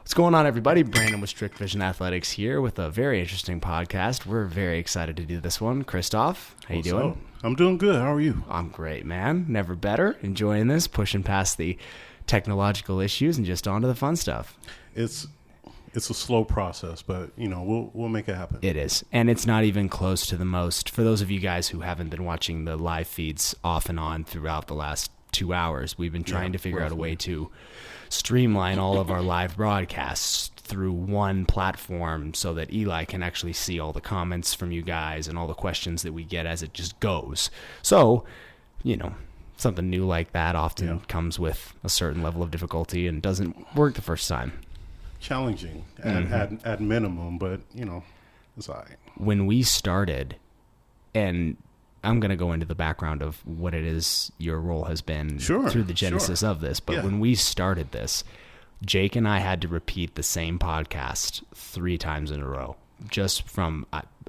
What's going on, everybody? Brandon with Strict Vision Athletics here with a very interesting podcast. We're very excited to do this one. Kristoff, how you doing? Up? I'm doing good. How are you? I'm great, man. Never better. Enjoying this, pushing past the technological issues and just on to the fun stuff. It's a slow process, but we'll make it happen. It is, and it's not even close to the most. For those of you guys who haven't been watching the live feeds off and on throughout the last 2 hours, we've been trying to figure out a way to streamline all of our live broadcasts through one platform so that Eli can actually see all the comments from you guys and all the questions that we get as it just goes. So, something new like that often comes with a certain level of difficulty and doesn't work the first time. Challenging at minimum, but it's all right. When we started, and I'm going to go into the background of what it is your role has been through the genesis of this. But when we started this, Jake and I had to repeat the same podcast 3 times in a row. Just from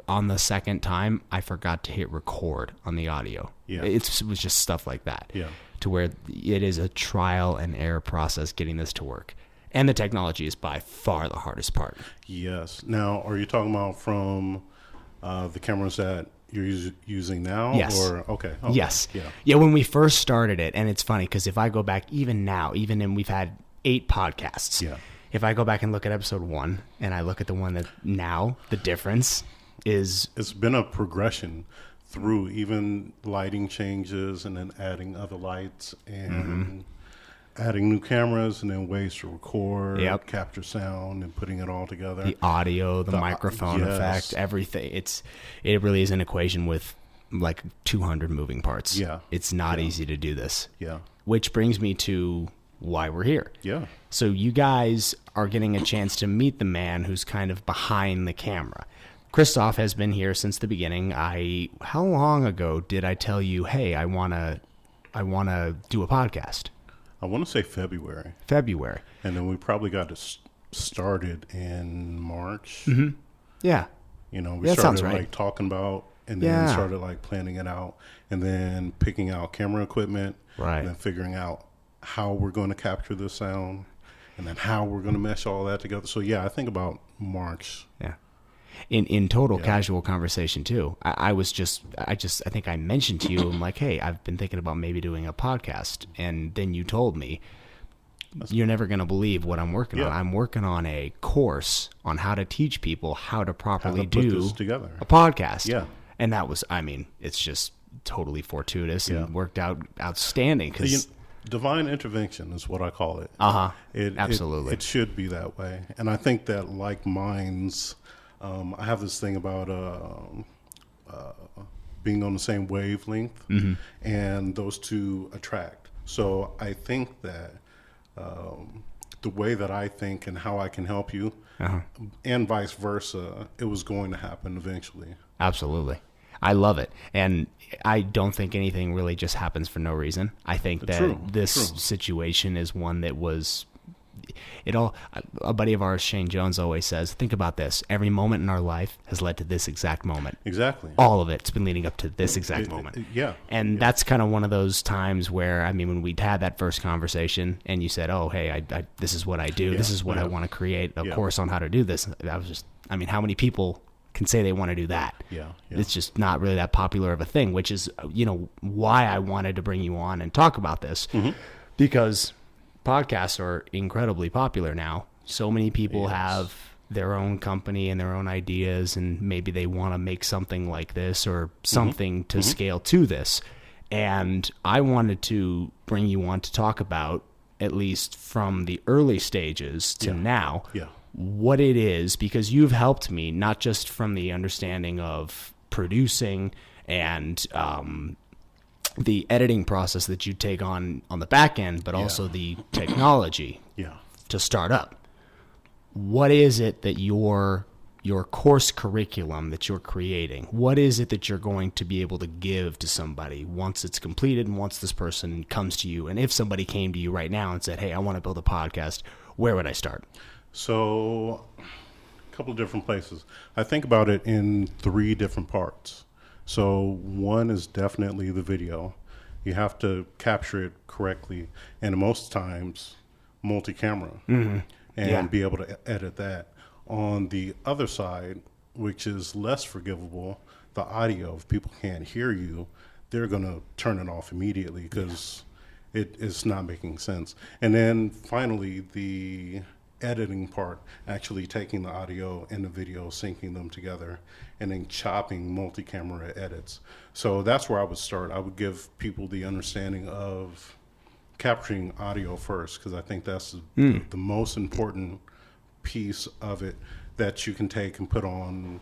on the second time, I forgot to hit record on the audio. Yeah. It was just stuff like that. Yeah. To where it is a trial and error process getting this to work. And the technology is by far the hardest part. Yes. Now, are you talking about from the cameras that you're using now? Yes. Okay. Yes. Yeah, when we first started it, and it's funny because if I go back even now, we've had 8 podcasts. Yeah. If I go back and look at episode 1 and I look at the one that now, the difference is... It's been a progression through even lighting changes and then adding other lights and adding new cameras and then ways to record, capture sound, and putting it all together. The audio, the microphone effect, everything. It really is an equation with like 200 moving parts. Yeah. It's not easy to do this. Yeah. Which brings me to why we're here. Yeah. So you guys are getting a chance to meet the man who's kind of behind the camera. Kristoff has been here since the beginning. How long ago did I tell you, hey, I wanna do a podcast? I want to say February. And then we probably got it started in March. Mm-hmm. Yeah. We started like talking about, and then started like planning it out, and then picking out camera equipment, right? And then figuring out how we're going to capture the sound, and then how we're going to mesh all that together. So I think about March. Yeah. In total casual conversation too. I think I mentioned to you, I'm like, hey, I've been thinking about maybe doing a podcast. And then you told me, you're never going to believe what I'm working on. I'm working on a course on how to teach people how to properly do a podcast. Yeah. And that was, it's just totally fortuitous and worked out outstanding. Because divine intervention is what I call it. Absolutely. It should be that way. And I think that like minds... I have this thing about being on the same wavelength, and those two attract. So I think that the way that I think and how I can help you, and vice versa, it was going to happen eventually. Absolutely. I love it. And I don't think anything really just happens for no reason. I think that this situation is one that was... a buddy of ours, Shane Jones, always says, think about this. Every moment in our life has led to this exact moment. Exactly. All of it's been leading up to this exact moment. And that's kind of one of those times where, when we'd had that first conversation and you said, oh, hey, I this is what I do. This is what I want to create a course on how to do this. I was just, how many people can say they want to do that? It's just not really that popular of a thing, which is, why I wanted to bring you on and talk about this. Because... podcasts are incredibly popular now. So many people have their own company and their own ideas, and maybe they want to make something like this or something to scale to this. And I wanted to bring you on to talk about, at least from the early stages to now, what it is, because you've helped me not just from the understanding of producing and the editing process that you take on the back end, but also the technology to start up. What is it that your course curriculum that you're creating, what is it that you're going to be able to give to somebody once it's completed and once this person comes to you? And if somebody came to you right now and said, hey, I want to build a podcast, where would I start? So a couple of different places. I think about it in 3 different parts. So one is definitely the video. You have to capture it correctly, and most times multi-camera. and be able to edit that. On the other side, which is less forgivable, the audio, if people can't hear you, they're going to turn it off immediately because it's not making sense. And then finally, the editing part, actually taking the audio and the video, syncing them together, and then chopping multi-camera edits. So that's where I would start. I would give people the understanding of capturing audio first, because I think that's the most important piece of it that you can take and put on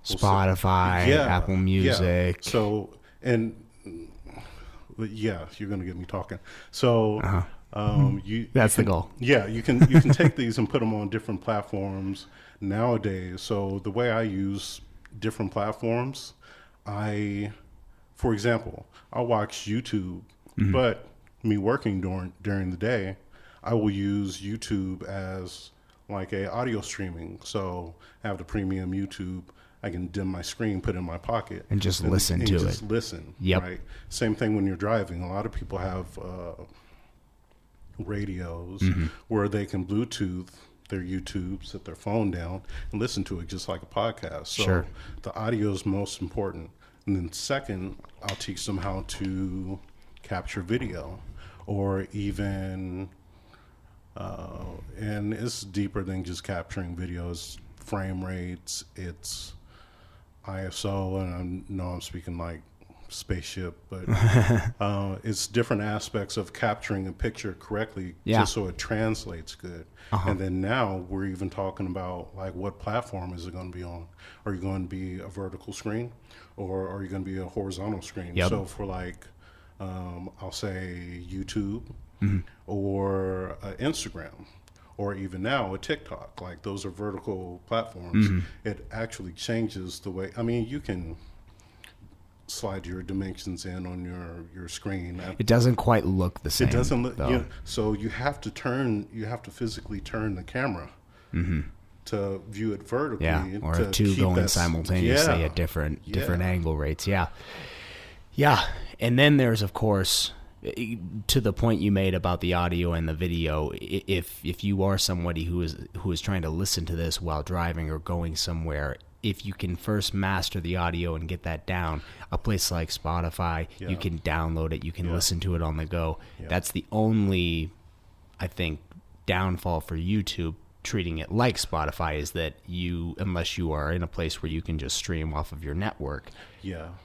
Spotify, Apple Music. Yeah. So, and you're going to get me talking. So, that's the goal. Yeah, you can take these and put them on different platforms nowadays. So the way I use different platforms, for example, I watch YouTube, but me working during the day, I will use YouTube as like a audio streaming. So I have the premium YouTube. I can dim my screen, put it in my pocket, and just listen to it. Just listen. Yep. Right. Same thing when you're driving. A lot of people have radios where they can Bluetooth their YouTube, set their phone down, and listen to it just like a podcast. So the audio is most important. And then second, I'll teach them how to capture video, or even, and it's deeper than just capturing videos, frame rates, it's ISO, and I know I'm speaking like spaceship, but it's different aspects of capturing a picture correctly just so it translates good. And then now we're even talking about like what platform is it going to be on? Are you going to be a vertical screen, or are you going to be a horizontal screen? So for like I'll say YouTube or Instagram, or even now a TikTok, like those are vertical platforms. It actually changes the way, I mean, you can slide your dimensions in on your screen. It doesn't quite look the same. It doesn't look, so you have to physically turn the camera to view it vertically. Yeah, or have two going simultaneously at different angle rates. Yeah. And then there's, of course, to the point you made about the audio and the video, if you are somebody who is trying to listen to this while driving or going somewhere, if you can first master the audio and get that down, a place like Spotify, you can download it, you can listen to it on the go. That's the only, I think, downfall for YouTube treating it like Spotify is that unless you are in a place where you can just stream off of your network,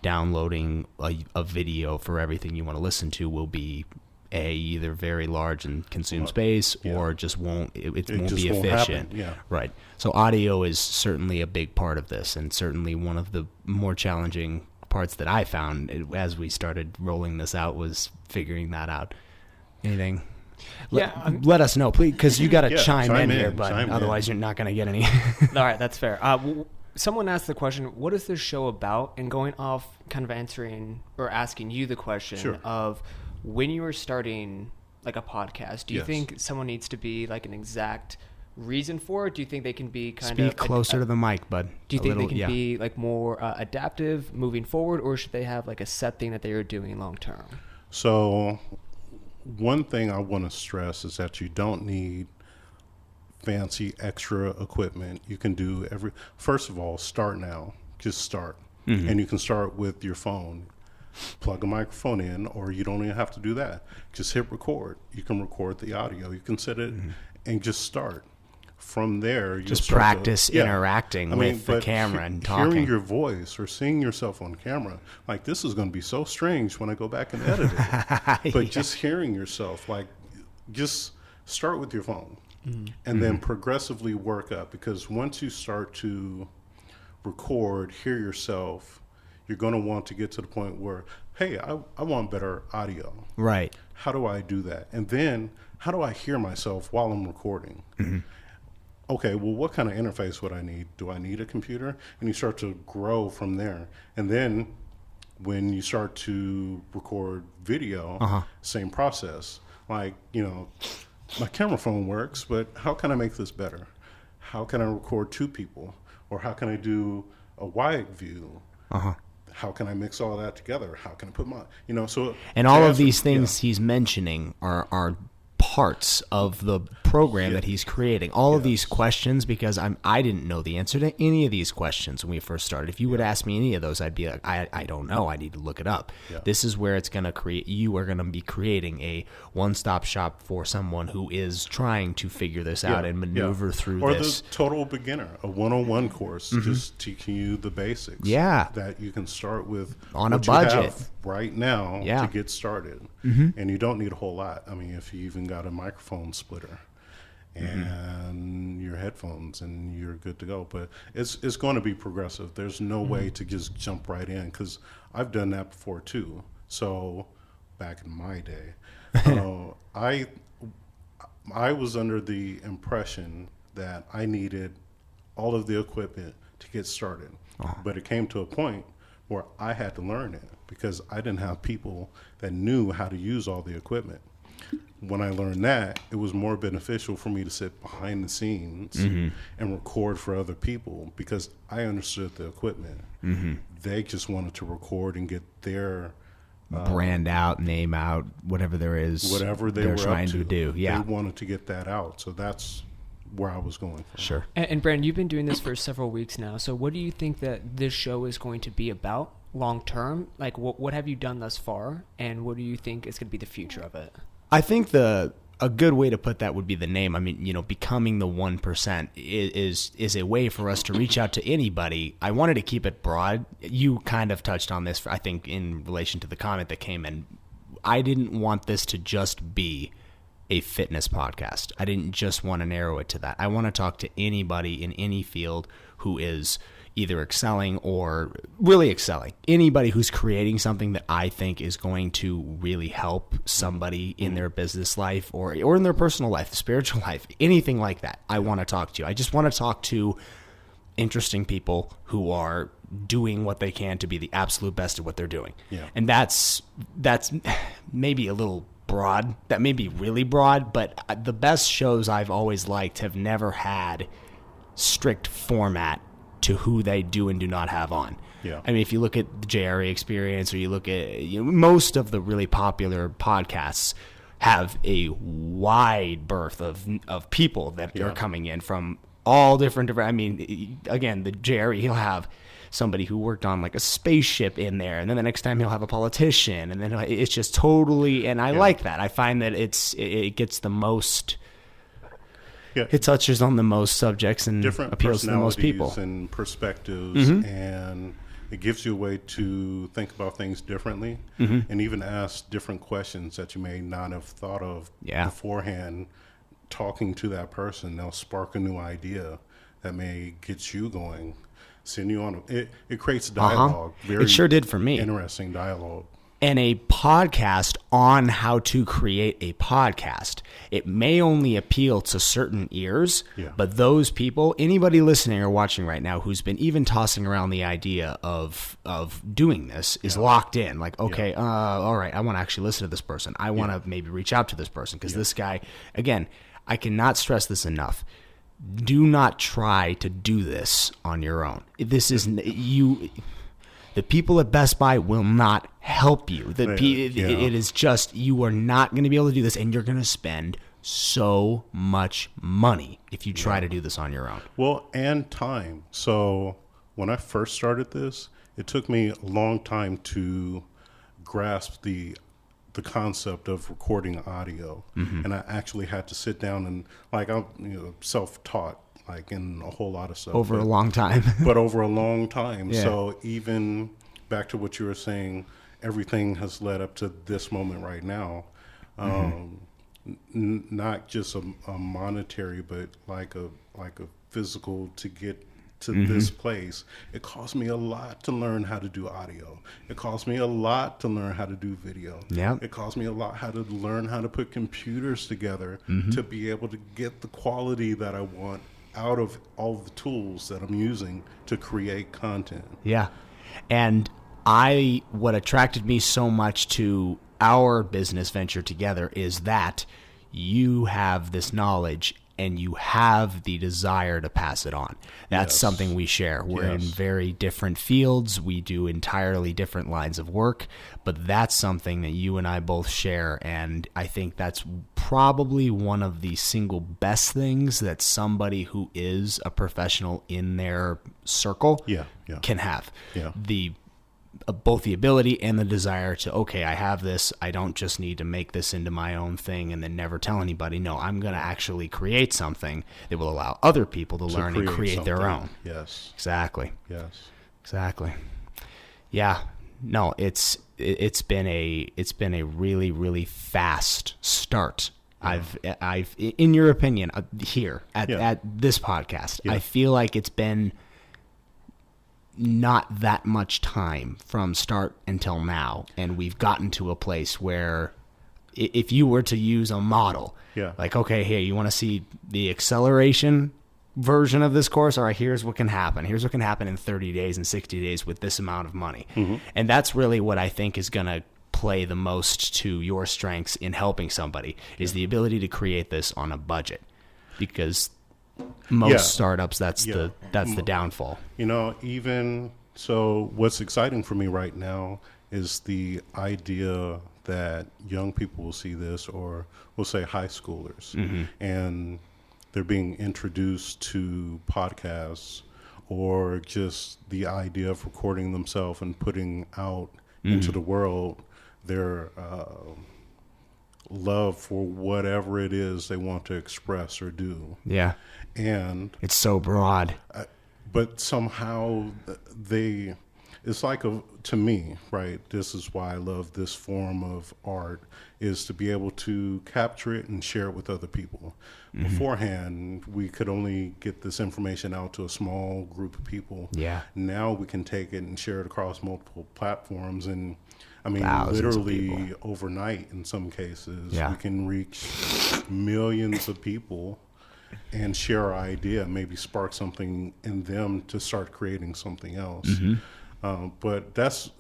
downloading a video for everything you want to listen to will be either very large and consume space, or just won't be efficient. Right. So audio is certainly a big part of this, and certainly one of the more challenging parts that I found as we started rolling this out was figuring that out. Anything? Let us know, please, because you got to chime in here, but otherwise you're not going to get any. All right, that's fair. Someone asked the question, what is this show about? And going off kind of answering or asking you the question of when you were starting like a podcast, do you think someone needs to be like an exact reason for it? Do you think they can be Speak closer to the mic, bud. Do you think they can be like more adaptive moving forward, or should they have like a set thing that they are doing long term? So one thing I want to stress is that you don't need fancy extra equipment. You can do first of all, start now. Just start. And you can start with your phone. Plug a microphone in, or you don't even have to do that. Just hit record. You can record the audio. You can set it and just start. From there, just practice interacting with the camera and talking. Hearing your voice or seeing yourself on camera, like this is going to be so strange when I go back and edit it. But just hearing yourself, like just start with your phone and then progressively work up, because once you start to record, hear yourself, you're going to want to get to the point where, hey, I want better audio. Right. How do I do that? And then how do I hear myself while I'm recording? Okay, well, what kind of interface would I need? Do I need a computer? And you start to grow from there. And then when you start to record video, same process. Like, my camera phone works, but how can I make this better? How can I record two people? Or how can I do a wide view? How can I mix all that together? How can I put my, so. And all of these things he's mentioning are parts of the program that he's creating. All of these questions, because I didn't know the answer to any of these questions when we first started. If you would ask me any of those, I'd be like, I don't know. I need to look it up. Yeah. This is where it's going to create. You are going to be creating a one-stop shop for someone who is trying to figure this out and maneuver through or this. Or the total beginner, a one-on-one course, just teaching you the basics. Yeah, that you can start with on a budget you have right now to get started, and you don't need a whole lot. I mean, if you even got a microphone splitter and your headphones, and you're good to go. But it's going to be progressive. There's no way to just jump right in, because I've done that before too. So back in my day, I was under the impression that I needed all of the equipment to get started. But it came to a point where I had to learn it, because I didn't have people that knew how to use all the equipment. When I learned that, it was more beneficial for me to sit behind the scenes and record for other people, because I understood the equipment. They just wanted to record and get their brand out, name out, whatever there is, whatever they're trying to do. Yeah, they wanted to get that out. So that's where I was going from. Sure. And Brandon, you've been doing this for several weeks now. So what do you think that this show is going to be about long term? Like, what have you done thus far, and what do you think is going to be the future of it? I think a good way to put that would be the name. I mean, becoming the 1% is a way for us to reach out to anybody. I wanted to keep it broad. You kind of touched on this, I think, in relation to the comment that came in. I didn't want this to just be a fitness podcast. I didn't just want to narrow it to that. I want to talk to anybody in any field who is either excelling or really excelling. Anybody who's creating something that I think is going to really help somebody in their business life or in their personal life, spiritual life, anything like that. I want to talk to. I just want to talk to interesting people who are doing what they can to be the absolute best at what they're doing. Yeah. And that's maybe a little broad. That may be really broad, but the best shows I've always liked have never had strict format to who they do and do not have on. Yeah. I mean, if you look at the JRE Experience, or you look at most of the really popular podcasts have a wide berth of people that are coming in from all different. I mean, again, the JRE, he'll have somebody who worked on like a spaceship in there, and then the next time he'll have a politician, and then it's just totally. And I like that. I find that it gets the most. Yeah. It touches on the most subjects and different appeals to the most people and perspectives, and it gives you a way to think about things differently, and even ask different questions that you may not have thought of beforehand. Talking to that person, they'll spark a new idea that may get you going, send you on. It creates dialogue. It sure did for me. Interesting dialogue. And a podcast on how to create a podcast. It may only appeal to certain ears, but those people, anybody listening or watching right now who's been even tossing around the idea of doing this is locked in. Like, okay, all right, I want to actually listen to this person. I want to maybe reach out to this person, because this guy, again, I cannot stress this enough. Do not try to do this on your own. This is you. The people at Best Buy will not help you. It is just, you are not going to be able to do this, and you're going to spend so much money if you try to do this on your own. Well, and time. So when I first started this, it took me a long time to grasp the concept of recording audio, and I actually had to sit down and, like, I'm self-taught, like, in a whole lot of stuff. Over a long time. But over a long time. Yeah. So even back to what you were saying, everything has led up to this moment right now. Not just a monetary, but like a physical to get to this place. It cost me a lot to learn how to do audio. It cost me a lot to learn how to do video. Yeah. It cost me a lot how to learn how to put computers together to be able to get the quality that I want out of all the tools that I'm using to create content. Yeah. And what attracted me so much to our business venture together is that you have this knowledge and you have the desire to pass it on. That's something we share. We're in very different fields. We do entirely different lines of work, but that's something that you and I both share. And I think that's probably one of the single best things that somebody who is a professional in their circle can have. Yeah. Both the ability and the desire to, okay, I have this. I don't just need to make this into my own thing and then never tell anybody. No, I'm going to actually create something that will allow other people to learn and create their own. Yes. Exactly. Yes. Exactly. Yeah. No, it's been a really, really fast start. Yeah. I've in your opinion, here at this podcast, I feel like it's been not that much time from start until now, and we've gotten to a place where if you were to use a model, like, okay, hey, you want to see the acceleration version of this course? All right, here's what can happen. Here's what can happen in 30 days and 60 days with this amount of money. Mm-hmm. And that's really what I think is going to play the most to your strengths in helping somebody, is the ability to create this on a budget, because most startups, that's the downfall. Even so, what's exciting for me right now is the idea that young people will see this, or we'll say high schoolers, and they're being introduced to podcasts, or just the idea of recording themselves and putting out into the world their love for whatever it is they want to express or do. Yeah. And it's so broad. But somehow it's like, to me, right, this is why I love this form of art, is to be able to capture it and share it with other people. Mm-hmm. Beforehand, we could only get this information out to a small group of people. Yeah. Now we can take it and share it across multiple platforms, and literally overnight in some cases, we can reach millions of people and share our idea, maybe spark something in them to start creating something else. Mm-hmm. But that's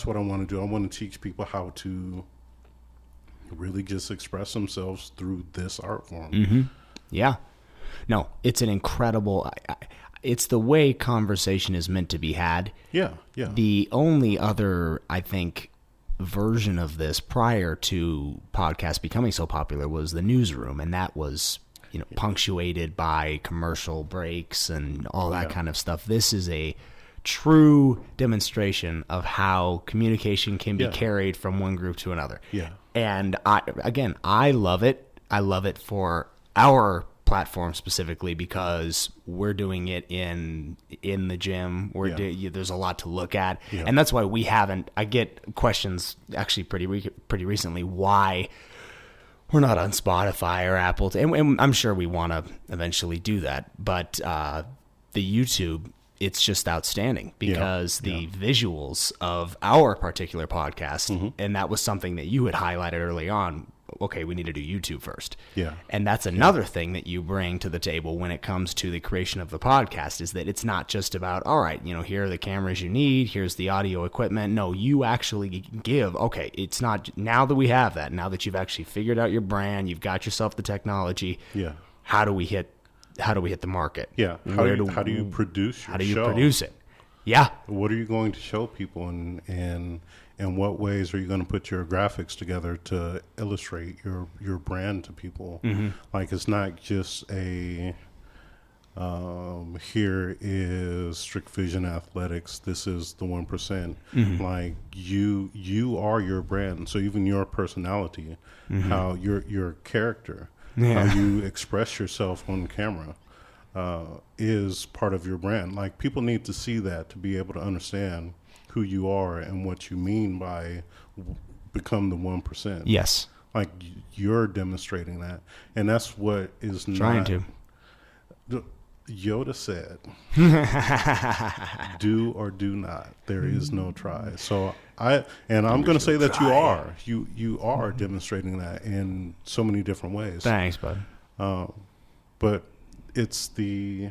what I want to do. I want to teach people how to really just express themselves through this art form. Mm-hmm. Yeah. No, it's an incredible... it's the way conversation is meant to be had. Yeah, yeah. The only other, I think, version of this prior to podcasts becoming so popular was the newsroom, and that was... punctuated by commercial breaks and all that kind of stuff. This is a true demonstration of how communication can be carried from one group to another. Yeah. And I love it. I love it for our platform specifically because we're doing it in the gym. There's a lot to look at. Yeah. And that's why I get questions actually pretty recently why we're not on Spotify or Apple, and I'm sure we want to eventually do that. But the YouTube, it's just outstanding because the visuals of our particular podcast, and that was something that you had highlighted early on. Okay, we need to do YouTube first. Yeah. And that's another thing that you bring to the table when it comes to the creation of the podcast, is that it's not just about, all right, here are the cameras you need, here's the audio equipment. No, you actually give, okay, it's not, now that we have that, now that you've actually figured out your brand, you've got yourself the technology, how do we hit the market? Yeah. How do you produce your show? How do you produce it? Yeah. What are you going to show people, and in what ways are you going to put your graphics together to illustrate your brand to people? Mm-hmm. Like, it's not just here is Strict Vision Athletics, this is the 1%. Mm-hmm. Like, you are your brand. So even your personality, how your character, how you express yourself on camera, is part of your brand. Like, people need to see that to be able to understand who you are and what you mean by become the 1%. Yes. Like, you're demonstrating that. And that's what is trying to. Yoda said, do or do not. There is no try. So I'm going to say that you are. You are demonstrating that in so many different ways. Thanks, bud. But it's the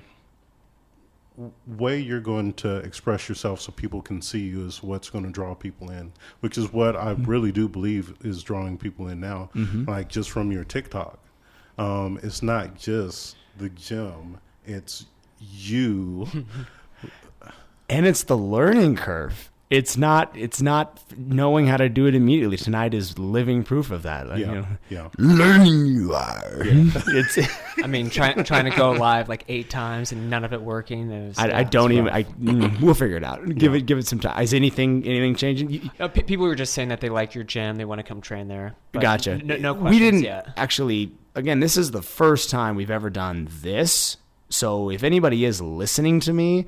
way you're going to express yourself so people can see you is what's going to draw people in, which is what I really do believe is drawing people in now. Mm-hmm. Like, just from your TikTok, It's not just the gym. It's you. And it's the learning curve. It's not knowing how to do it immediately. Tonight is living proof of that. Learning you are. Yeah. It's. I mean, trying to go live like 8 times and none of it working. We'll figure it out. Give it some time. Is anything changing? People were just saying that they like your gym. They want to come train there. Gotcha. No questions we didn't yet. Actually. Again, this is the first time we've ever done this. So if anybody is listening to me,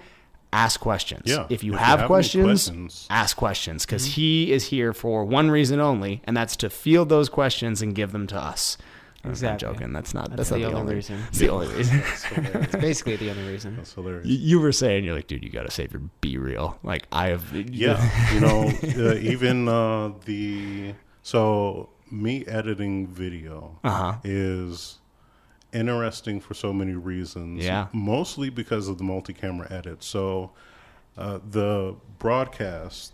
ask questions. Yeah. If you have questions, ask questions, because he is here for one reason only, and that's to field those questions and give them to us. Exactly. I'm joking. That's not the only reason. It's the only reason. It's basically the only reason. That's hilarious. You were saying, you're like, dude, you got to save your be real. Like I have. Yeah. So me editing video is interesting for so many reasons. Yeah. Mostly because of the multi-camera edit. So the broadcast,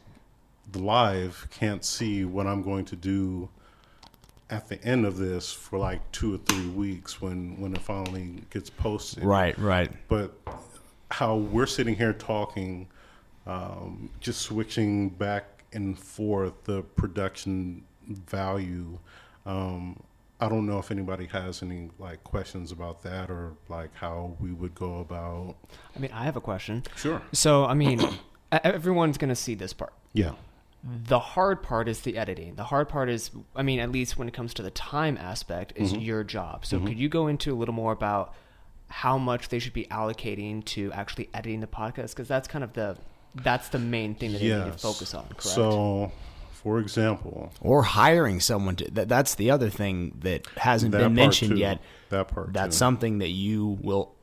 the live, can't see what I'm going to do at the end of this for like 2 or 3 weeks when it finally gets posted. Right. But how we're sitting here talking, just switching back and forth the production value, I don't know if anybody has any like questions about that or like how we would go about. I mean, I have a question. Sure. So, I mean, everyone's going to see this part. Yeah. The hard part is the editing. The hard part is, I mean, at least when it comes to the time aspect, is your job. So could you go into a little more about how much they should be allocating to actually editing the podcast? Because that's kind of that's the main thing that they need to focus on, correct? So, for example, or hiring someone to that's the other thing that hasn't been mentioned yet. That's something that you will,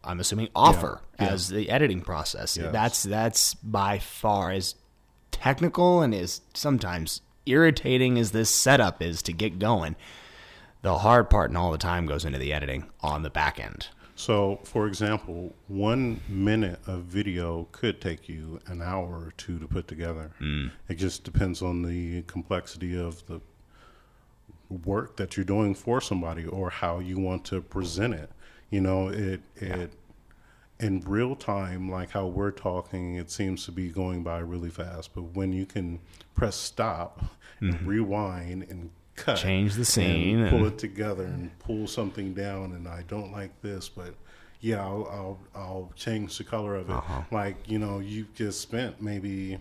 I'm assuming offer as the editing process. Yes. That's by far as technical and as sometimes irritating as this setup is to get going. The hard part and all the time goes into the editing on the back end. So, for example, 1 minute of video could take you an hour or 2 to put together. It just depends on the complexity of the work that you're doing for somebody or how you want to present it. In real time, like how we're talking, it seems to be going by really fast. But when you can press stop and rewind and cut, change the scene, and pull it together and pull something down, and I don't like this, but I'll change the color of it. Like, you've just spent maybe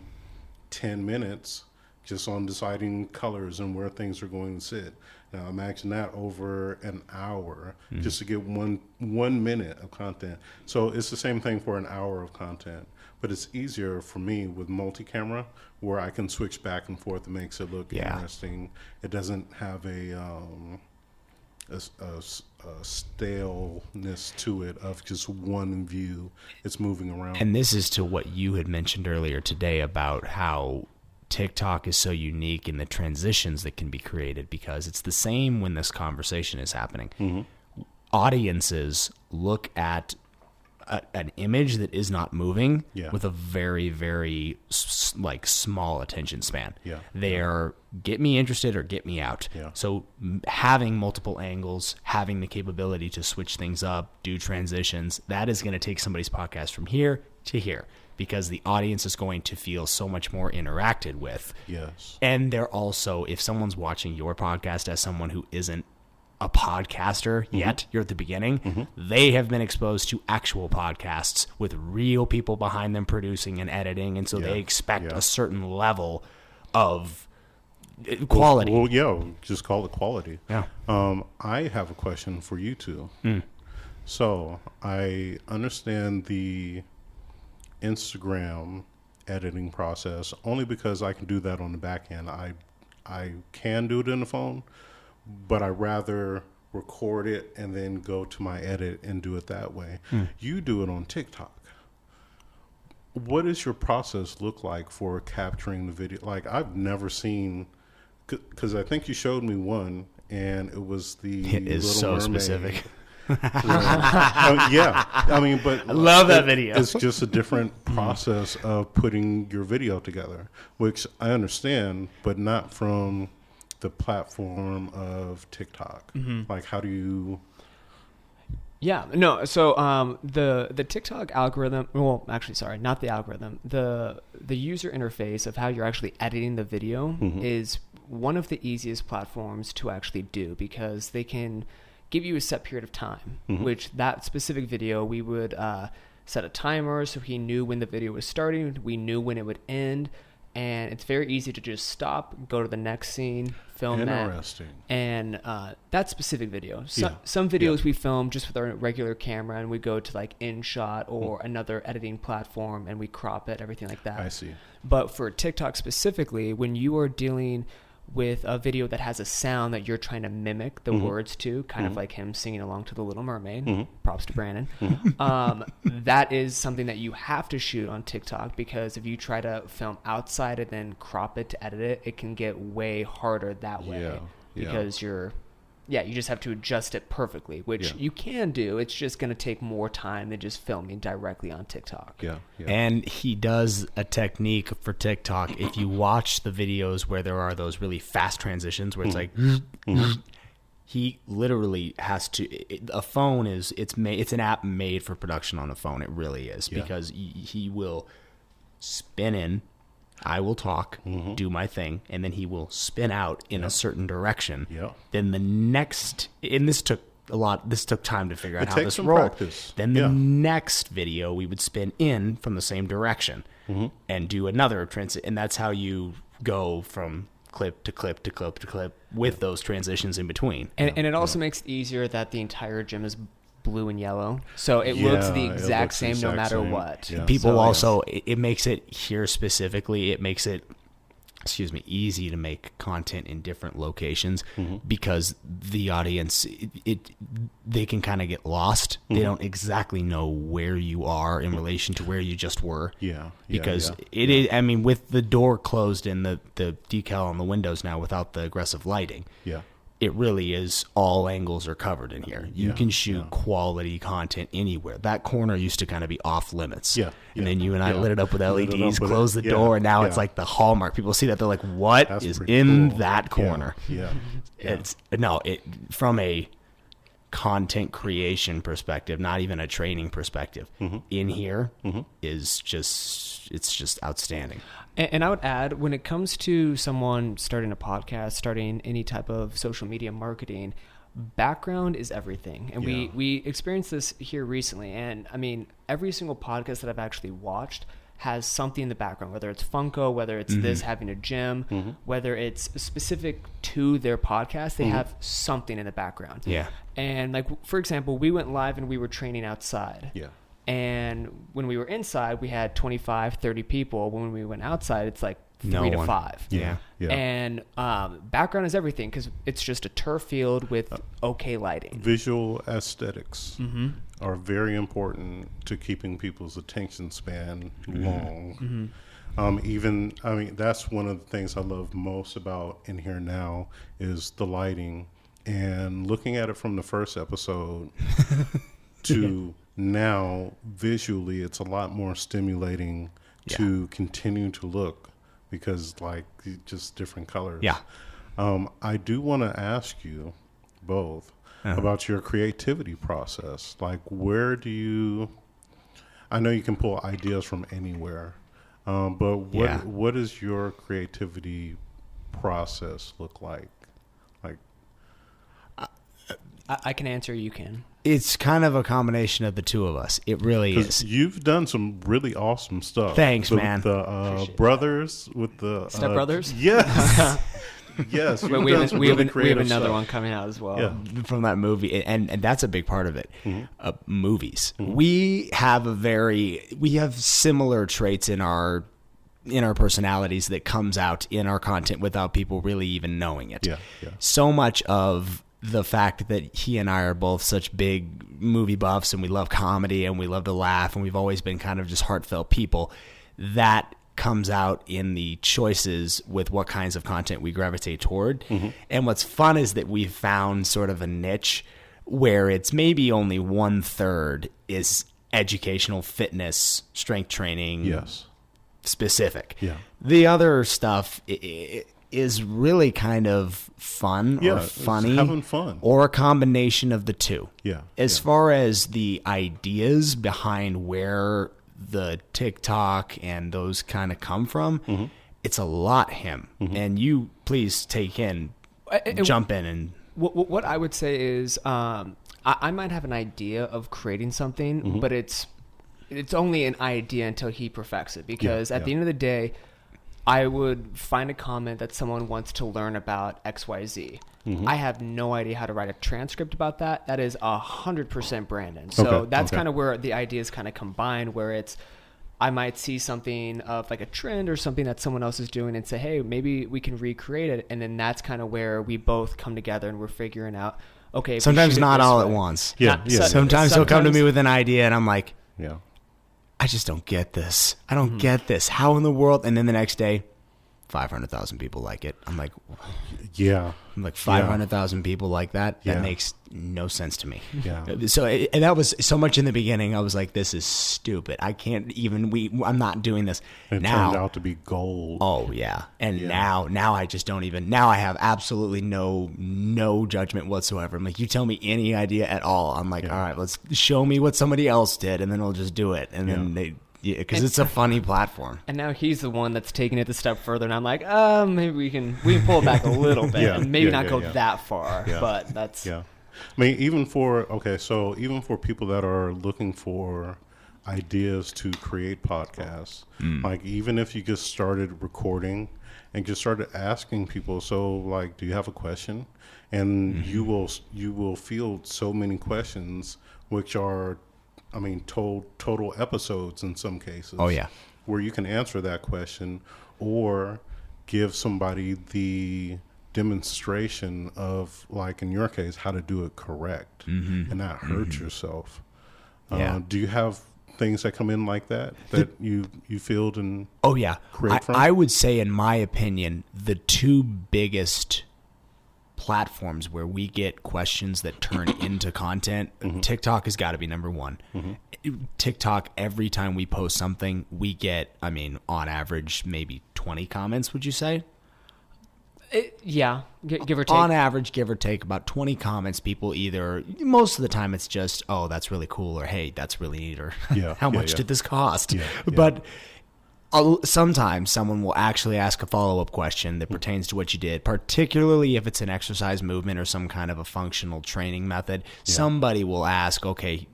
10 minutes just on deciding colors and where things are going to sit. Now imagine that over an hour just to get one minute of content. So it's the same thing for an hour of content, but it's easier for me with multi-camera where I can switch back and forth. It makes it look interesting. It doesn't have a staleness to it of just one view. It's moving around. And this is to what you had mentioned earlier today about how TikTok is so unique in the transitions that can be created, because it's the same when this conversation is happening. Audiences look at an image that is not moving with a very, very small attention span. They are get me interested or get me out. So having multiple angles, having the capability to switch things up, do transitions, that is going to take somebody's podcast from here to here, because the audience is going to feel so much more interacted with. Yes. And they're also, if someone's watching your podcast as someone who isn't a podcaster yet, you're at the beginning, they have been exposed to actual podcasts with real people behind them producing and editing, and so they expect a certain level of quality. Well, just call it quality. I have a question for you two. So I understand the Instagram editing process only because I can do that on the back end. I can do it in the phone, but I rather record it and then go to my edit and do it that way. You do it on TikTok. What does your process look like for capturing the video? Like, I've never seen, because I think you showed me one, and it was the It is Little so Mermaid. specific. But I love that video. It's just a different process of putting your video together, which I understand, but not from the platform of TikTok? Mm-hmm. Like, how do you? Yeah, no. So the TikTok algorithm. Well, actually, sorry, not the algorithm. The user interface of how you're actually editing the video mm-hmm. is one of the easiest platforms to actually do, because they can give you a set period of time. Mm-hmm. Which that specific video, we would set a timer so he knew when the video was starting. We knew when it would end. And it's very easy to just stop, go to the next scene, film that. Interesting. And that specific video. Some videos we film just with our regular camera, and we go to like InShot or another editing platform, and we crop it, everything like that. I see. But for TikTok specifically, when you are dealing with a video that has a sound that you're trying to mimic the mm-hmm. words to, kind mm-hmm. of like him singing along to The Little Mermaid, mm-hmm. props to Brandon, mm-hmm. That is something that you have to shoot on TikTok, because if you try to film outside and then crop it to edit it, it can get way harder that way, because you just have to adjust it perfectly, which you can do. It's just going to take more time than just filming directly on TikTok. Yeah. And he does a technique for TikTok. If you watch the videos where there are those really fast transitions where it's like, he literally has to. A phone is it's an app made for production on a phone. It really is, because he will spin in. I will talk, mm-hmm. do my thing, and then he will spin out in a certain direction. Yeah. Then the next, and this took time to figure out how this rolled. Practice. Then the next video, we would spin in from the same direction mm-hmm. and do another transit, and that's how you go from clip to clip to clip to clip with those transitions in between. And it also makes it easier that the entire gym is blue and yellow, so it looks the exact same no matter what. People also it makes it here specifically, it makes it easy to make content in different locations mm-hmm. because the audience they can kind of get lost. Mm-hmm. They don't exactly know where you are in relation to where you just were. Because it is, I mean, with the door closed and the decal on the windows now without the aggressive lighting. It really is, all angles are covered in here. You can shoot quality content anywhere. That corner used to kind of be off limits. And then you and I lit it up with LEDs, closed the door, and now it's like the hallmark. People see that, they're like, what is in that corner? It's from a content creation perspective, not even a training perspective, mm-hmm. in here mm-hmm. is just outstanding. And I would add, when it comes to someone starting a podcast, starting any type of social media marketing, background is everything. And we experienced this here recently. And I mean, every single podcast that I've actually watched has something in the background, whether it's Funko, whether it's mm-hmm. this having a gym, mm-hmm. whether it's specific to their podcast, they mm-hmm. have something in the background. And like, for example, we went live and we were training outside. And when we were inside, we had 25, 30 people. When we went outside, it's like 3 to 5. And background is everything, because it's just a turf field with okay lighting. Visual aesthetics mm-hmm. are very important to keeping people's attention span long. Mm-hmm. That's one of the things I love most about In Here Now is the lighting. And looking at it from the first episode to now, visually, it's a lot more stimulating to continue to look, because like just different colors. I do want to ask you both about your creativity process. Like, where do you? I know you can pull ideas from anywhere, but what does your creativity process look like? Like, I can answer. You can. It's kind of a combination of the two of us. It really is. You've done some really awesome stuff. Thanks, man. The brothers with the Step Brothers. Yes, yes. We have another one coming out as well from that movie, and that's a big part of it. Mm-hmm. Movies. Mm-hmm. We have similar traits in our personalities that comes out in our content without people really even knowing it. So much of the fact that he and I are both such big movie buffs, and we love comedy and we love to laugh, and we've always been kind of just heartfelt people, that comes out in the choices with what kinds of content we gravitate toward. Mm-hmm. And what's fun is that we've found sort of a niche where it's maybe only 1/3 is educational, fitness, strength training specific. The other stuff, is really kind of fun or funny, having fun, or a combination of the two. Yeah. As far as the ideas behind where the TikTok and those kind of come from, it's a lot him. And you please jump in. And what I would say is, I might have an idea of creating something, but it's only an idea until he perfects it. Because at the end of the day, I would find a comment that someone wants to learn about XYZ. I have no idea how to write a transcript about that. That is 100% Brandon. So that's kind of where the ideas kind of combine, where I might see something of like a trend or something that someone else is doing and say, hey, maybe we can recreate it. And then that's kind of where we both come together and we're figuring out, okay. Sometimes not all at once. Sometimes he'll come to me with an idea and I'm like, I just don't get this. I don't get this. How in the world? And then the next day, 500,000 people like it. I'm like, 500,000 people like that. That makes no sense to me. So and that was so much in the beginning. I was like, this is stupid. I can't even. I'm not doing this. It turned out to be gold. Oh yeah. And now I just don't even. Now I have absolutely no judgment whatsoever. I'm like, you tell me any idea at all. I'm like, all right, let's show me what somebody else did, and then we'll just do it. And then they. Yeah, because it's a funny platform. And now he's the one that's taking it a step further, and I'm like, maybe we can pull it back a little bit, and maybe not go that far. But that's I mean, even for people that are looking for ideas to create podcasts, like even if you just started recording and just started asking people, so like, do you have a question? And you will field so many questions, which are, I mean, total episodes in some cases. Oh, yeah. Where you can answer that question or give somebody the demonstration of, like in your case, how to do it correct and not hurt yourself. Do you have things that come in like that you field and create from? I would say, in my opinion, the two biggest platforms where we get questions that turn into content, TikTok has got to be number one. TikTok, every time we post something, we get, I mean, on average, maybe 20 comments, would you say? Give or take. On average, give or take, about 20 comments. People either, most of the time it's just, oh, that's really cool, or hey, that's really neat, or how much did this cost? But sometimes someone will actually ask a follow-up question that pertains to what you did, particularly if it's an exercise movement or some kind of a functional training method. Somebody will ask, okay,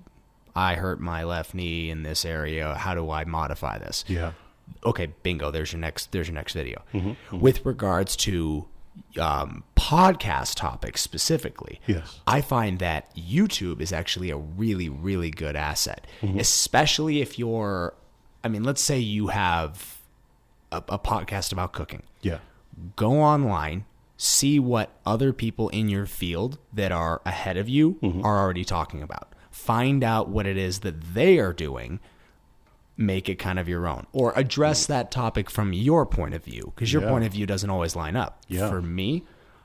I hurt my left knee in this area. How do I modify this? Okay, bingo, there's your next video. With regards to podcast topics specifically, I find that YouTube is actually a really, really good asset, especially if you're, I mean, let's say you have a podcast about cooking. Go online, see what other people in your field that are ahead of you are already talking about. Find out what it is that they are doing. Make it kind of your own, or address that topic from your point of view, because your point of view doesn't always line up. For me,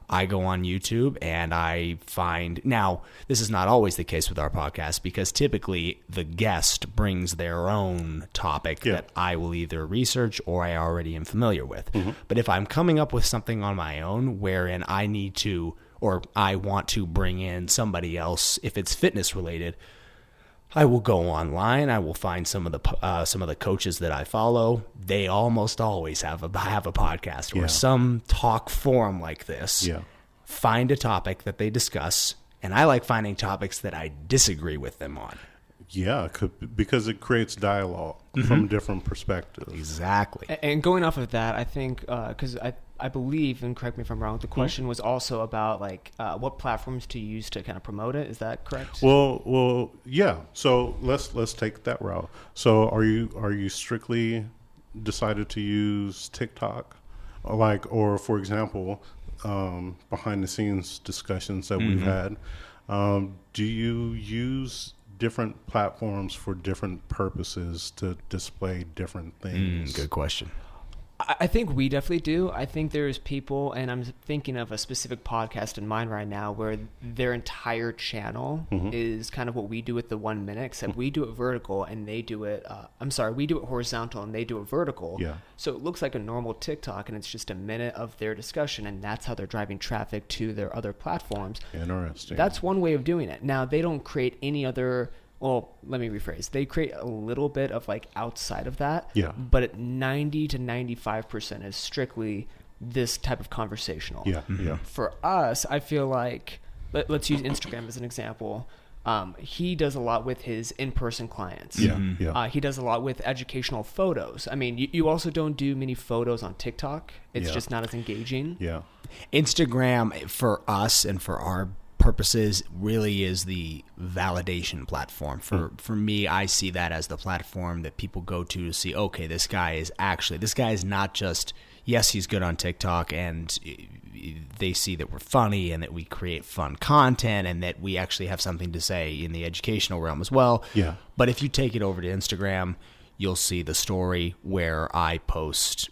I go on YouTube and I find, now this is not always the case with our podcast, because typically the guest brings their own topic that I will either research or I already am familiar with. But if I'm coming up with something on my own wherein I need to, or I want to bring in somebody else, if it's fitness related, I will go online. I will find some of the coaches that I follow. They almost always have a podcast or some talk forum like this. Find a topic that they discuss, and I like finding topics that I disagree with them on. Because it creates dialogue from different perspectives. Exactly. And going off of that, I think because I believe, and correct me if I'm wrong, the question was also about like what platforms to use to kind of promote it. Is that correct? Well, yeah. So let's take that route. So are you strictly decided to use TikTok, or for example, behind the scenes discussions that we've had? Do you use different platforms for different purposes to display different things? Good question. I think we definitely do. I think there's people, and I'm thinking of a specific podcast in mind right now where their entire channel is kind of what we do with the 1 minute, except we do it vertical and they do it, we do it horizontal and they do it vertical. Yeah. So it looks like a normal TikTok and it's just a minute of their discussion, and that's how they're driving traffic to their other platforms. Interesting. That's one way of doing it. Now, they don't create any other... Well, let me rephrase. They create a little bit of like outside of that, but at 90 to 95% is strictly this type of conversational. Yeah. For us, I feel like, let's use Instagram as an example. He does a lot with his in-person clients. He does a lot with educational photos. I mean, you also don't do many photos on TikTok. It's just not as engaging. Yeah. Instagram for us and for our purposes really is the validation platform. For me, I see that as the platform that people go to see, okay, this guy is not just, yes, he's good on TikTok, and they see that we're funny and that we create fun content and that we actually have something to say in the educational realm as well. Yeah. But if you take it over to Instagram, you'll see the story where I post,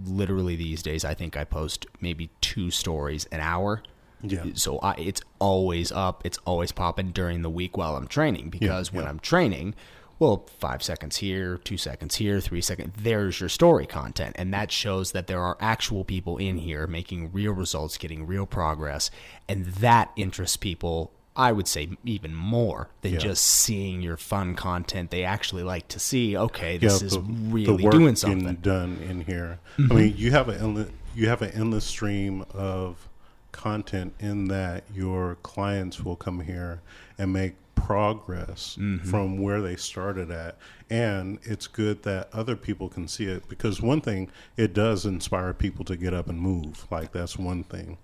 literally these days, I think I post maybe 2 stories an hour. Yeah. So it's always up. It's always popping during the week while I'm training, because when I'm training, well, 5 seconds here, 2 seconds here, 3 seconds, there's your story content. And that shows that there are actual people in here making real results, getting real progress. And that interests people, I would say, even more than just seeing your fun content. They actually like to see, okay, this is really the work doing something done in here. I mean, you have an endless stream of content in that your clients will come here and make progress from where they started at, and it's good that other people can see it, because one thing, it does inspire people to get up and move. Like, that's one thing,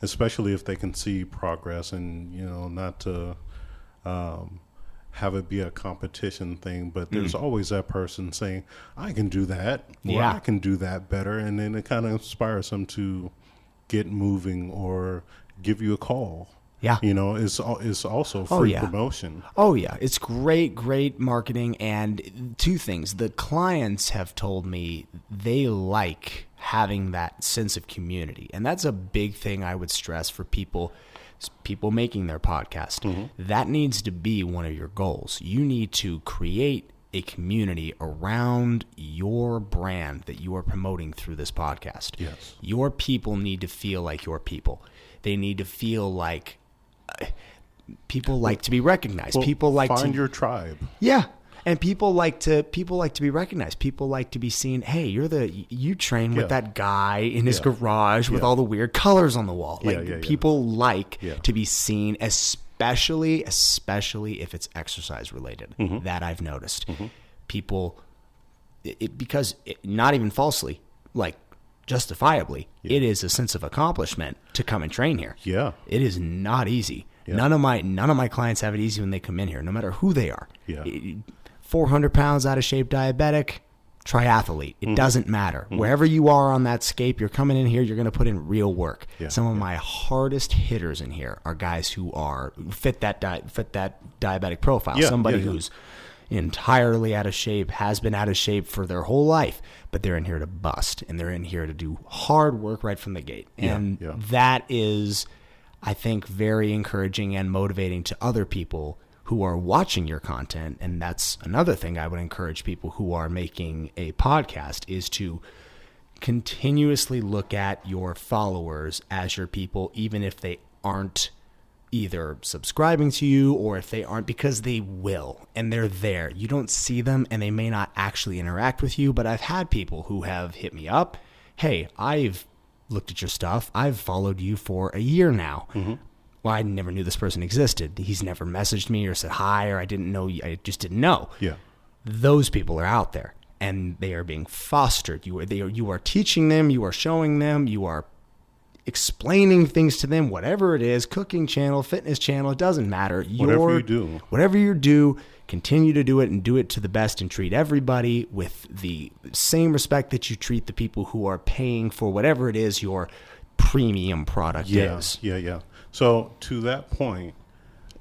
especially if they can see progress, and not to have it be a competition thing, but there's always that person saying, I can do that, or I can do that better, and then it kind of inspires them to get moving or give you a call. Yeah. It's also free promotion. Oh, yeah. It's great marketing. And 2 things. The clients have told me they like having that sense of community. And that's a big thing I would stress for people making their podcast. That needs to be one of your goals. You need to create a community around your brand that you are promoting through this podcast. Yes. Your people need to feel like your people. They need to feel like people like to be recognized. Well, people like find your tribe. Yeah. And people like to be recognized. People like to be seen. Hey, you train with that guy in his garage with all the weird colors on the wall. People like to be seen, especially if it's exercise related. That I've noticed. People, because not even falsely, like justifiably, it is a sense of accomplishment to come and train here. Yeah, it is not easy. None of my clients have it easy when they come in here, no matter who they are. 400 pounds, out of shape, diabetic, triathlete. It doesn't matter. Wherever you are on that scape, you're coming in here, you're going to put in real work. Some of my hardest hitters in here are guys who fit that diabetic profile. Somebody who's entirely out of shape, has been out of shape for their whole life, but they're in here to bust, and they're in here to do hard work right from the gate. And that is, I think, very encouraging and motivating to other people who are watching your content. And that's another thing I would encourage people who are making a podcast, is to continuously look at your followers as your people, even if they aren't either subscribing to you, or if they aren't, because they will, and they're there. You don't see them, and they may not actually interact with you, but I've had people who have hit me up. Hey, I've looked at your stuff. I've followed you for a year now. Well, I never knew this person existed. He's never messaged me or said hi, or I just didn't know. Those people are out there, and they are being fostered. You are teaching them, you are showing them, you are explaining things to them, whatever it is, cooking channel, fitness channel, it doesn't matter. Whatever you do, continue to do it, and do it to the best, and treat everybody with the same respect that you treat the people who are paying for whatever it is your premium product is. So to that point,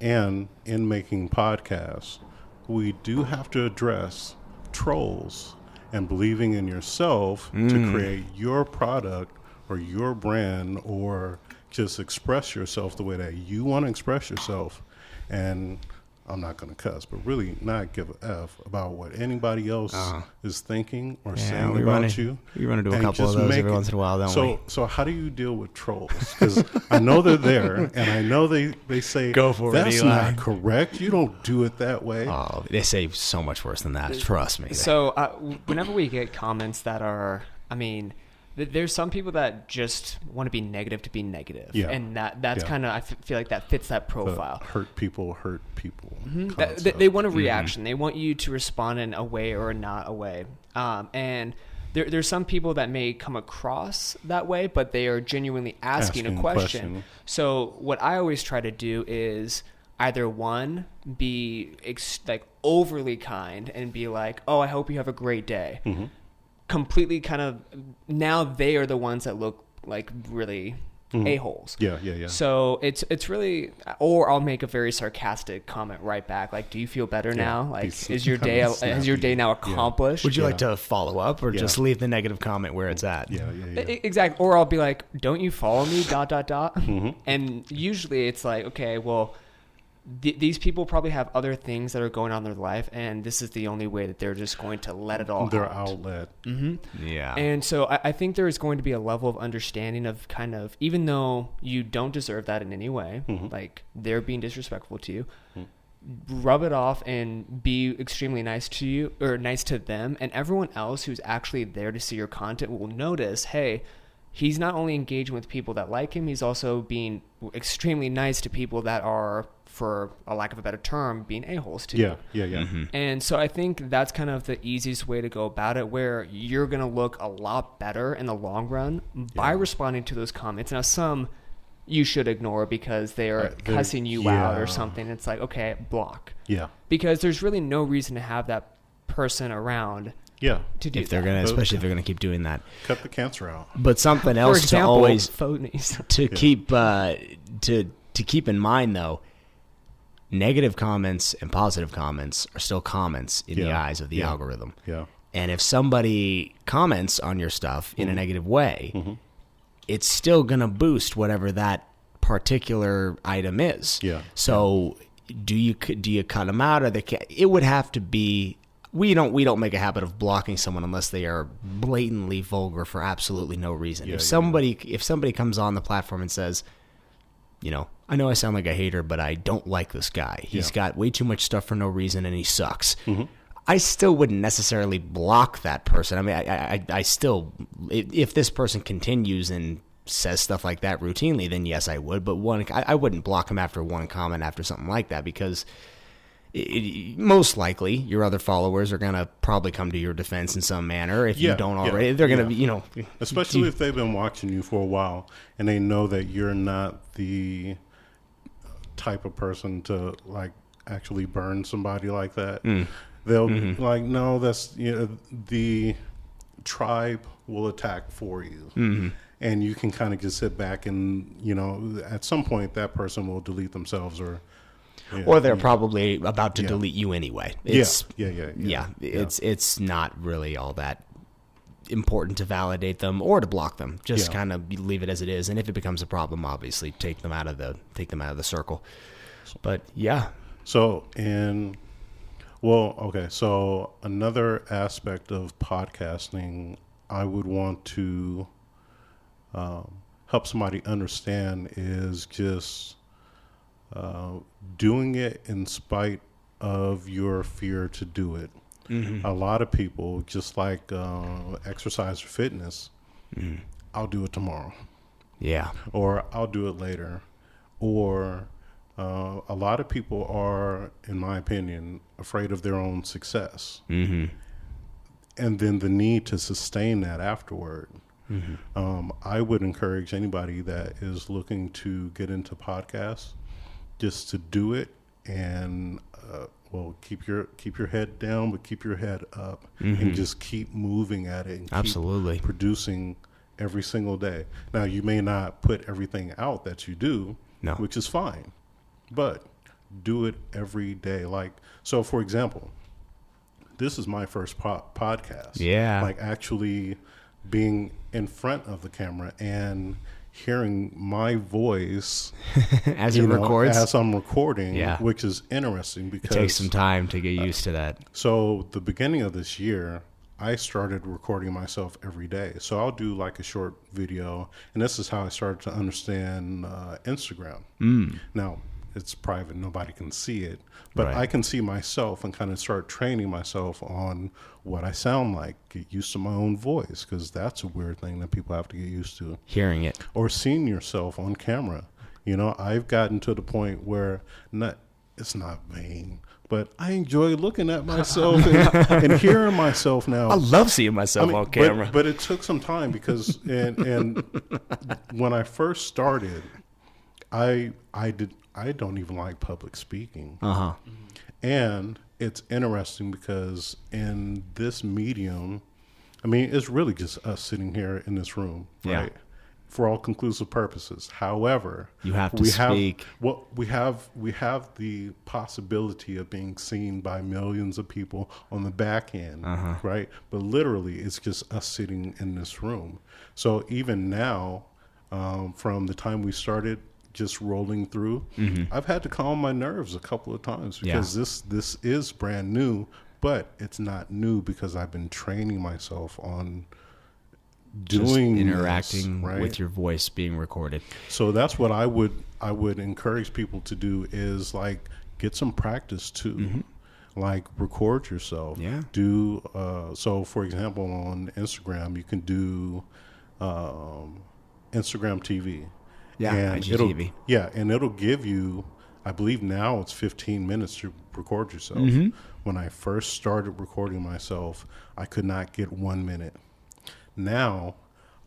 and in making podcasts, we do have to address trolls and believing in yourself to create your product or your brand, or just express yourself the way that you want to express yourself. And I'm not going to cuss, but really not give a F about what anybody else is thinking or saying about you. We run into a couple of those every once in a while, don't we? So how do you deal with trolls? Because I know they're there, and I know they say, go for that's it, not correct. You don't do it that way. Oh, they say so much worse than that. Trust me. So whenever we get comments that are, there's some people that just want to be negative to be negative. Yeah. And that's kind of, I feel like that fits that profile. Hurt people. Mm-hmm. They want a reaction. They want you to respond in a way or not a way. And there's some people that may come across that way, but they are genuinely asking a question. So what I always try to do is either one, be overly kind and be like, oh, I hope you have a great day. Mm-hmm. Completely kind of, now they are the ones that look like really a-holes. Yeah. So it's really, or I'll make a very sarcastic comment right back, like, do you feel better now? Like, has your day now accomplished? Would you like to follow up, or just leave the negative comment where it's at? Yeah. Exactly. Or I'll be like, don't you follow me, ... And usually it's like, okay, well, these people probably have other things that are going on in their life, and this is the only way that they're just going to let it all out. Their outlet. Mm-hmm. Yeah. And so I think there is going to be a level of understanding of kind of, even though you don't deserve that in any way, like they're being disrespectful to you, rub it off and be extremely nice to you, or nice to them, and everyone else who's actually there to see your content will notice, hey, he's not only engaging with people that like him, he's also being extremely nice to people that are, for a lack of a better term, being a-holes too. Yeah. Mm-hmm. And so I think that's kind of the easiest way to go about it, where you're going to look a lot better in the long run by responding to those comments. Now, some you should ignore because they are cussing you out or something. It's like, okay, block. Yeah. Because there's really no reason to have that person around. Yeah. To do if they're that. Especially if they're gonna keep doing that. Cut the cancer out. But something else, for example, to always phonies. to keep in mind though, negative comments and positive comments are still comments in the eyes of the algorithm. Yeah. And if somebody comments on your stuff in a negative way, it's still gonna boost whatever that particular item is. Yeah. So do you cut them out, or it would have to be. We don't make a habit of blocking someone unless they are blatantly vulgar for absolutely no reason. If somebody comes on the platform and says, I know I sound like a hater, but I don't like this guy. He's got way too much stuff for no reason, and he sucks. I still wouldn't necessarily block that person. I mean, I still, if this person continues and says stuff like that routinely, then yes, I would. But I wouldn't block him after one comment after something like that, because most likely your other followers are going to probably come to your defense in some manner. If you don't already, they're going to be, especially if they've been watching you for a while and they know that you're not the type of person to like actually burn somebody like that. They'll like, no, that's, the tribe will attack for you. And you can kind of just sit back and, at some point that person will delete themselves, or they're probably about to delete you anyway. It's not really all that important to validate them or to block them. Just kind of leave it as it is. And if it becomes a problem, obviously take them out of the circle. But yeah. So so another aspect of podcasting I would want to help somebody understand is just doing it in spite of your fear to do it. A lot of people, just like exercise or fitness, I'll do it tomorrow. Yeah. Or I'll do it later. Or a lot of people are, in my opinion, afraid of their own success. And then the need to sustain that afterward. I would encourage anybody that is looking to get into podcasts just to do it, and keep your head down, but keep your head up, and just keep moving at it, and keep producing every single day. Now, you may not put everything out that you do, which is fine, but do it every day. Like, so for example, this is my first podcast. Yeah. Like actually being in front of the camera and hearing my voice as it records, as I'm recording, which is interesting because it takes some time to get used to that. So the beginning of this year, I started recording myself every day. So I'll do like a short video, and this is how I started to understand Instagram. Now, it's private, nobody can see it, but I can see myself and kind of start training myself on what I sound like, get used to my own voice, because that's a weird thing that people have to get used to. Hearing it. Or seeing yourself on camera. You know, I've gotten to the point where it's not vain, but I enjoy looking at myself and hearing myself now. I love seeing myself on camera. But it took some time because and when I first started, I don't even like public speaking. And it's interesting because in this medium, I mean, it's really just us sitting here in this room, right? For all conclusive purposes. However, you have to speak. We have the possibility of being seen by millions of people on the back end, right? But literally, it's just us sitting in this room. So even now, from the time we started just rolling through, I've had to calm my nerves a couple of times because this is brand new, but it's not new because I've been training myself on doing just interacting this, right? with your voice being recorded. So that's what I would encourage people to do is like get some practice too. Like record yourself. Do so for example on Instagram you can do Instagram TV. And IGTV. And it'll give you, I believe now it's 15 minutes to record yourself. When I first started recording myself, I could not get 1 minute. Now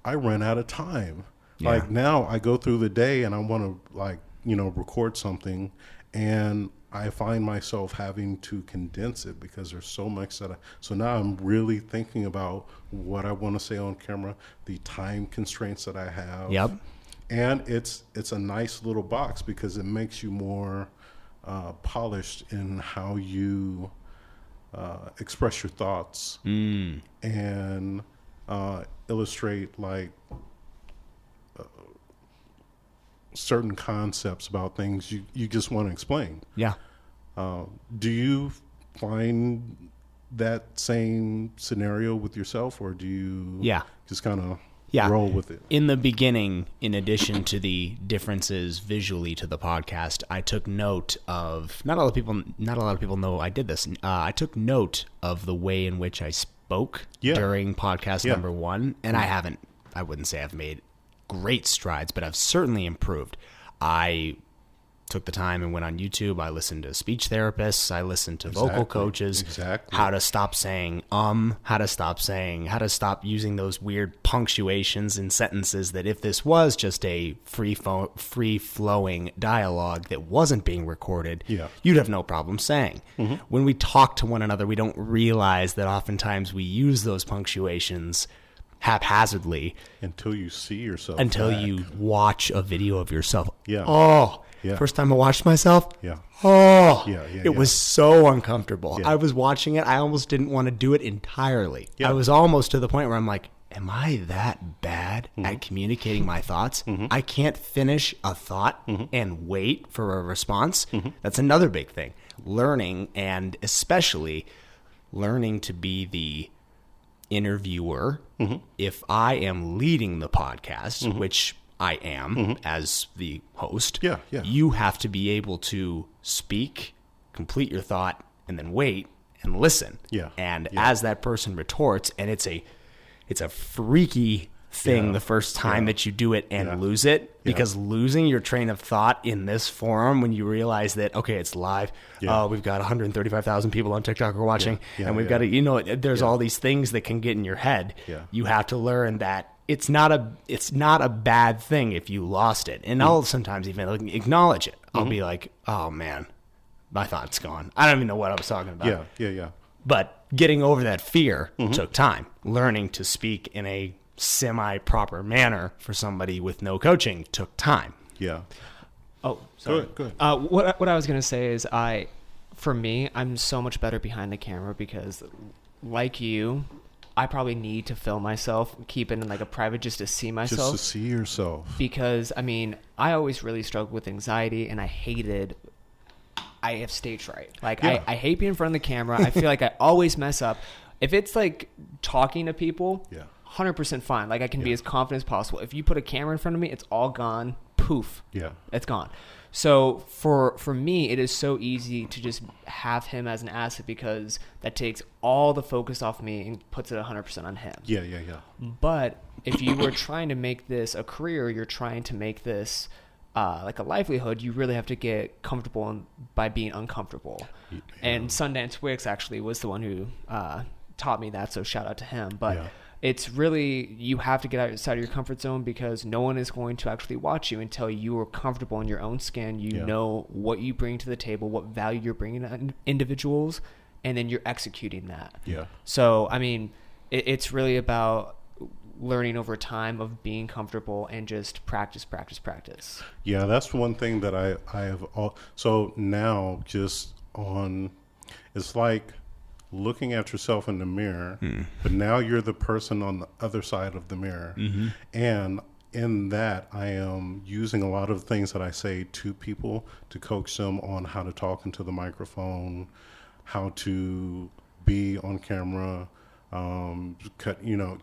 I run out of time. Like now I go through the day and I want to record something and I find myself having to condense it because there's so much so now I'm really thinking about what I want to say on camera, the time constraints that I have. And it's a nice little box because it makes you more polished in how you express your thoughts and illustrate like certain concepts about things you just want to explain. Do you find that same scenario with yourself, or do you just kind of roll with it? In the beginning, in addition to the differences visually to the podcast, I took note of not a lot of people know I did this. I took note of the way in which I spoke during podcast number 1, and I wouldn't say I've made great strides, but I've certainly improved. I took the time and went on YouTube. I listened to speech therapists. I listened to vocal coaches. How to stop saying how to stop using those weird punctuations in sentences that if this was just a free-flowing dialogue that wasn't being recorded, you'd have no problem saying. When we talk to one another, we don't realize that oftentimes we use those punctuations haphazardly. Until you see yourself. Until you watch a video of yourself. Yeah. First time I watched myself. It was so uncomfortable. I was watching it. I almost didn't want to do it entirely. I was almost to the point where I'm like, am I that bad at communicating my thoughts? I can't finish a thought and wait for a response. That's another big thing. Learning, and especially learning to be the interviewer. If I am leading the podcast, which I am as the host, you have to be able to speak, complete your thought, and then wait and listen. And as that person retorts, and it's a freaky thing the first time that you do it and lose it, because losing your train of thought in this forum when you realize that, okay, it's live, we've got 135,000 people on TikTok who are watching, and we've got to, there's all these things that can get in your head. You have to learn that it's not a bad thing if you lost it. And I'll sometimes even acknowledge it. I'll be like, oh man, my thought's gone. I don't even know what I was talking about. But getting over that fear took time. Learning to speak in a semi-proper manner for somebody with no coaching took time. Oh, sorry. Go ahead. What I was going to say is for me, I'm so much better behind the camera because, like you, I probably need to film myself, keep it in like a private just to see myself. Just to see yourself. Because, I mean, I always really struggled with anxiety, and I have stage fright. Like, yeah. I hate being in front of the camera. I feel like I always mess up. If it's like talking to people, 100% fine. Like, I can be as confident as possible. If you put a camera in front of me, it's all gone. Poof. Yeah. It's gone. So for me, it is so easy to just have him as an asset because that takes all the focus off me and puts it 100% on him. Yeah. But if you were trying to make this a career, you're trying to make this like a livelihood, you really have to get comfortable by being uncomfortable. Yeah. And Sundance Wicks actually was the one who taught me that, so shout out to him. But it's really, you have to get outside of your comfort zone because no one is going to actually watch you until you are comfortable in your own skin. You know what you bring to the table, what value you're bringing to individuals, and then you're executing that. Yeah. So, I mean, it's really about learning over time of being comfortable and just practice. Yeah, that's one thing that I have. So now just on, it's like looking at yourself in the mirror, but now you're the person on the other side of the mirror. Mm-hmm. And in that, I am using a lot of things that I say to people to coach them on how to talk into the microphone, how to be on camera,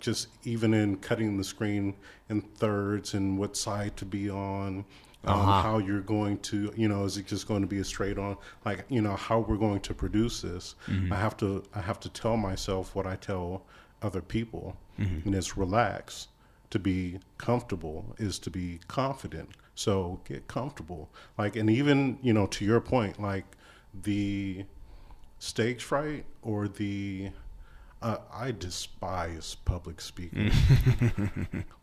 just even in cutting the screen in thirds and what side to be on. How you're going to, is it just going to be a straight on, like, how we're going to produce this. Mm-hmm. I have to tell myself what I tell other people, and it's relax. To be comfortable is to be confident. So get comfortable. Like, and even, to your point, like the stage fright or I despise public speaking,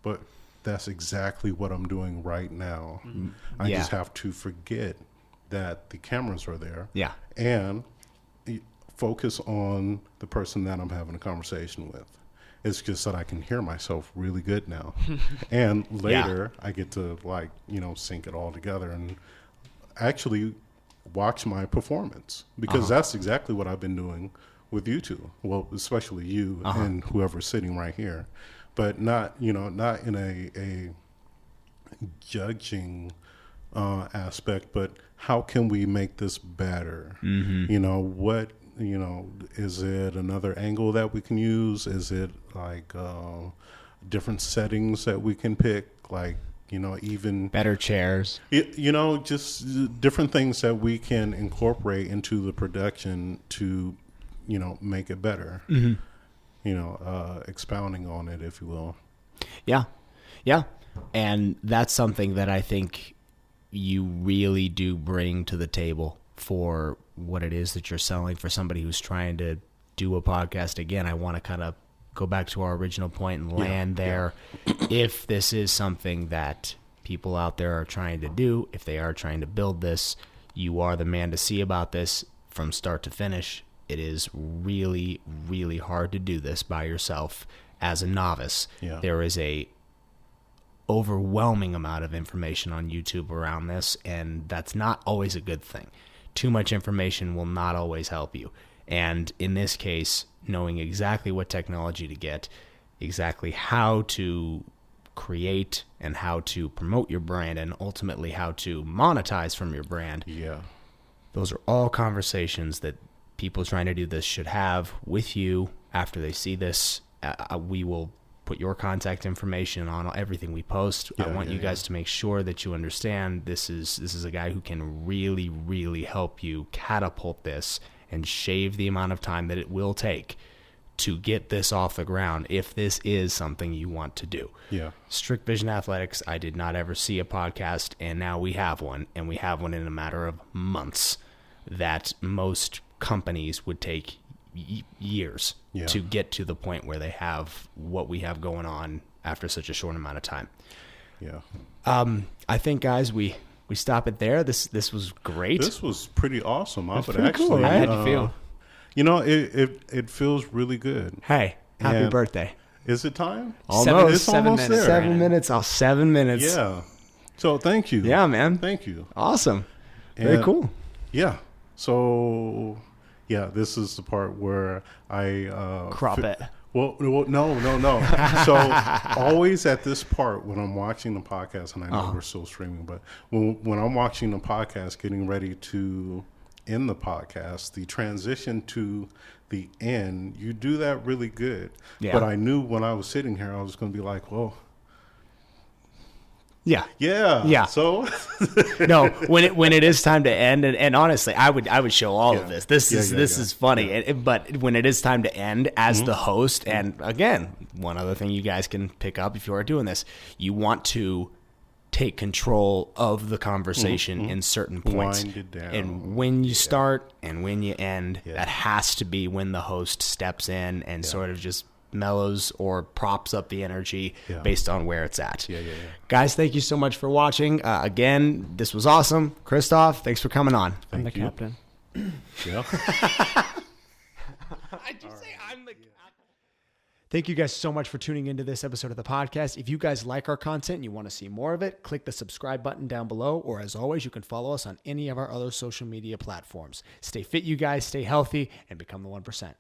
but that's exactly what I'm doing right now. Mm-hmm. I just have to forget that the cameras are there. Yeah. And focus on the person that I'm having a conversation with. It's just that I can hear myself really good now. And later I get to sync it all together and actually watch my performance because that's exactly what I've been doing with you two. Well, especially you and whoever's sitting right here. But not in a judging aspect, but how can we make this better? Mm-hmm. Is it another angle that we can use? Is it like different settings that we can pick? Like, even better chairs, just different things that we can incorporate into the production to, make it better. Mm-hmm. Expounding on it, if you will. Yeah. And that's something that I think you really do bring to the table for what it is that you're selling for somebody who's trying to do a podcast. Again, I want to kind of go back to our original point and land there. Yeah. If this is something that people out there are trying to do, if they are trying to build this, you are the man to see about this from start to finish. It is really, really hard to do this by yourself as a novice. Yeah. There is a overwhelming amount of information on YouTube around this, and that's not always a good thing. Too much information will not always help you. And in this case, knowing exactly what technology to get, exactly how to create and how to promote your brand, and ultimately how to monetize from your brand. Yeah. Those are all conversations that people trying to do this should have with you after they see this. We will put your contact information on everything we post. I want you guys to make sure that you understand this is a guy who can really, really help you catapult this and shave the amount of time that it will take to get this off the ground if this is something you want to do. Yeah. Strict Vision Athletics, I did not ever see a podcast, and now we have one, and we have one in a matter of months that most companies would take years to get to the point where they have what we have going on after such a short amount of time. Yeah. I think, guys, we stop it there. This was great. This was pretty awesome. I would actually. Cool, right? How'd you feel? It feels really good. Hey, happy birthday! Is it time? Almost. It's 7 almost minutes. There. 7 minutes. 7 minutes. Yeah. So thank you. Yeah, man. Thank you. Awesome. Very cool. Yeah. So, yeah, this is the part where I crop it. Well, no. So always at this part when I'm watching the podcast, and I know we're still streaming, but when I'm watching the podcast, getting ready to end the podcast, the transition to the end, you do that really good. Yeah. But I knew when I was sitting here, I was going to be like, well, yeah. So no, when it is time to end, and honestly, I would show all of this. This is funny. Yeah. But when it is time to end, as the host, and again, one other thing you guys can pick up if you are doing this, you want to take control of the conversation in certain points. Wind it down. And when you start and when you end, that has to be when the host steps in and sort of just mellows or props up the energy based on where it's at. Guys, thank you so much for watching. Again, this was awesome. Kristoff, thanks for coming on. I'm the captain. Yeah. I just say I'm the captain. Thank you guys so much for tuning into this episode of the podcast. If you guys like our content and you want to see more of it, click the subscribe button down below, or as always, you can follow us on any of our other social media platforms. Stay fit, you guys, stay healthy, and become the 1%.